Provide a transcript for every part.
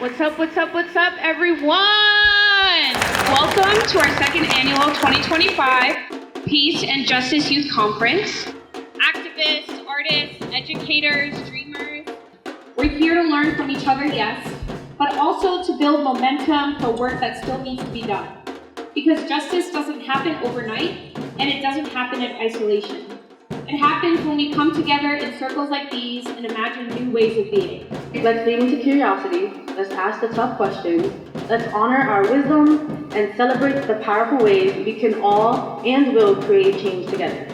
What's up, everyone? Welcome to our second annual 2025 Peace and Justice Youth Conference. Activists, artists, educators, dreamers. We're here to learn from each other, yes, but also to build momentum for work that still needs to be done. Because justice doesn't happen overnight, and it doesn't happen in isolation. It happens when we come together in circles like these and imagine new ways of being. Let's lean into curiosity, let's ask the tough questions, let's honor our wisdom, and celebrate the powerful ways we can all and will create change together.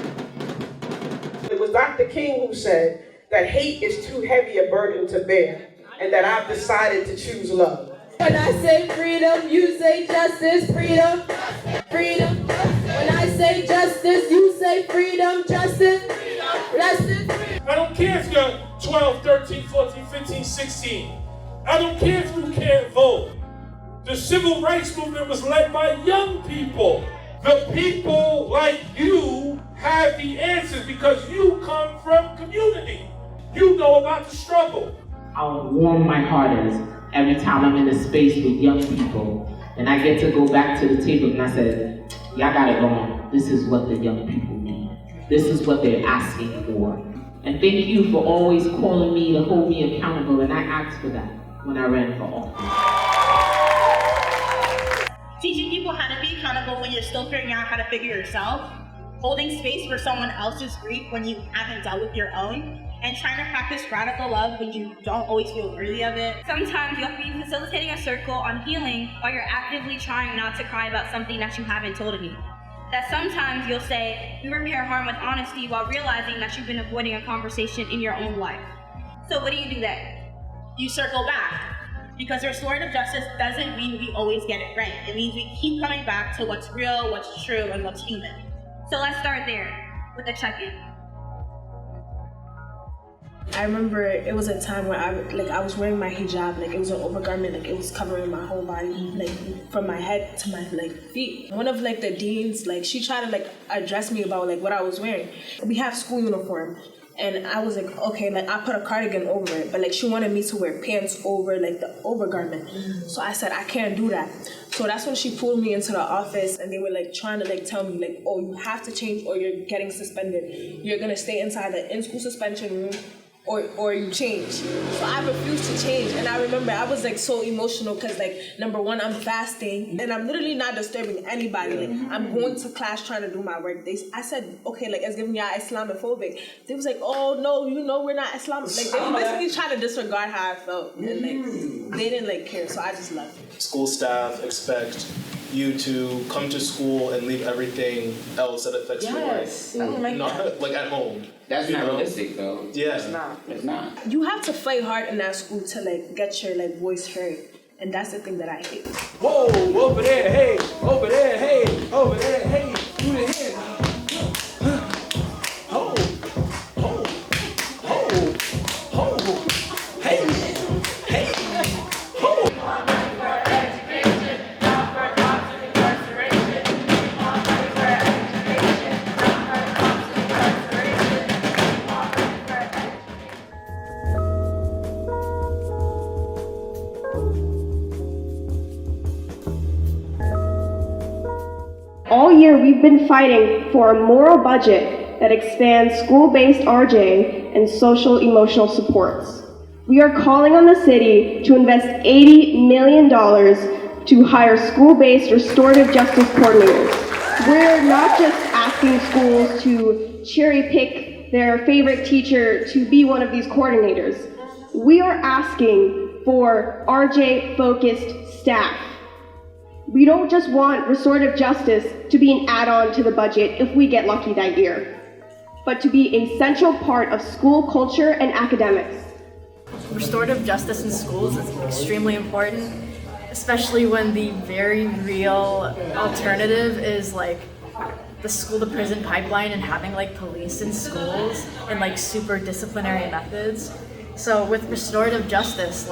It was Dr. King who said that hate is too heavy a burden to bear, and that I've decided to choose love. When I say freedom, you say justice, freedom, freedom. When I say justice, you say freedom, justice, justice. I don't care if you're 12, 13, 14, 15, 16. I don't care if you can't vote. The civil rights movement was led by young people. The people like you have the answers because you come from community. You know about the struggle. How warm my heart is every time I'm in a space with young people and I get to go back to the table and I said, y'all got it wrong. This is what the young people need. This is what they're asking for. And thank you for always calling me to hold me accountable, and I asked for that when I ran for office. Teaching people how to be accountable when you're still figuring out how to figure yourself, holding space for someone else's grief when you haven't dealt with your own, and trying to practice radical love when you don't always feel worthy of it. Sometimes you'll be facilitating a circle on healing while you're actively trying not to cry about something that you haven't told anyone. That sometimes you'll say, you repair harm with honesty while realizing that you've been avoiding a conversation in your own life. So what do then? You circle back. Because restorative justice doesn't mean we always get it right. It means we keep coming back to what's real, what's true, and what's human. So let's start there with a check-in. I remember it was a time where I was wearing my hijab, like it was an overgarment, like it was covering my whole body, like from my head to my feet. One of the deans, she tried to address me about what I was wearing. We have school uniform, and I was like, okay, I put a cardigan over it, but she wanted me to wear pants over the overgarment. So I said I can't do that. So that's when she pulled me into the office, and they were trying to tell me oh, you have to change or you're getting suspended. You're gonna stay inside the in-school suspension room. Or you change. So I refused to change. And I remember I was so emotional because number one, I'm fasting and I'm literally not disturbing anybody. I'm going to class trying to do my work. I said, okay, it's giving y'all Islamophobic. They was oh no, we're not Islamic. They were basically trying to disregard how I felt. And they didn't care, so I just left. School staff expect you to come to school and leave everything else that affects your life. Not at home. That's not realistic though. Yeah. It's not. You have to fight hard in that school to get your voice heard. And that's the thing that I hate. Whoa, over there, hey, over there, hey, over there, hey, do the hand. Ho, ho, ho, ho, hey, hey, ho. All year, we've been fighting for a moral budget that expands school-based RJ and social-emotional supports. We are calling on the city to invest $80 million to hire school-based restorative justice coordinators. We're not just asking schools to cherry-pick their favorite teacher to be one of these coordinators. We are asking for RJ-focused staff. We don't just want restorative justice to be an add-on to the budget if we get lucky that year, but to be a central part of school culture and academics. Restorative justice in schools is extremely important, especially when the very real alternative is the school to prison pipeline and having police in schools and super disciplinary methods. So with restorative justice,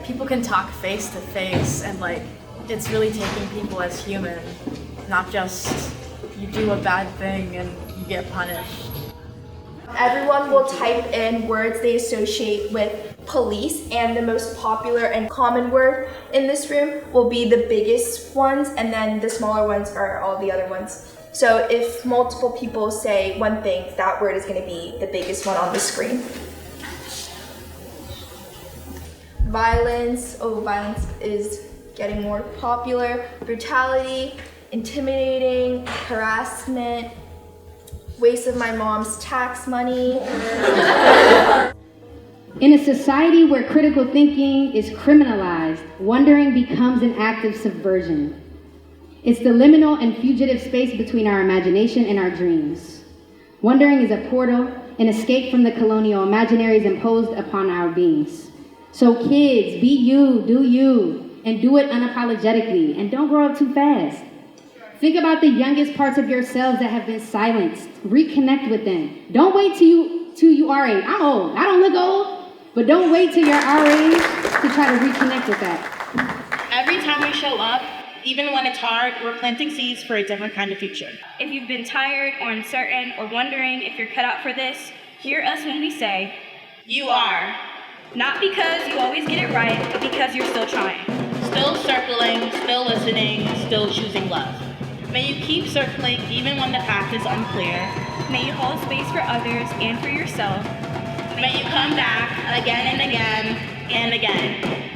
people can talk face to face and it's really taking people as human, not just you do a bad thing and you get punished. Everyone will type in words they associate with police, and the most popular and common word in this room will be the biggest ones, and then the smaller ones are all the other ones. So if multiple people say one thing, that word is going to be the biggest one on the screen. Violence. Oh, violence is getting more popular. Brutality, intimidating, harassment, waste of my mom's tax money. In a society where critical thinking is criminalized, wondering becomes an act of subversion. It's the liminal and fugitive space between our imagination and our dreams. Wondering is a portal, an escape from the colonial imaginaries imposed upon our beings. So kids, be you, do you, and do it unapologetically, and don't grow up too fast. Think about the youngest parts of yourselves that have been silenced. Reconnect with them. Don't wait till you are age. I'm old. I don't look old, but don't wait till you're our age to try to reconnect with that. Every time we show up, even when it's hard, we're planting seeds for a different kind of future. If you've been tired or uncertain or wondering if you're cut out for this, hear us when we say, You are. Not because you always get it right, but because you're still trying. Still circling, still listening, still choosing love. May you keep circling even when the path is unclear. May you hold space for others and for yourself. May you come back again and again and again.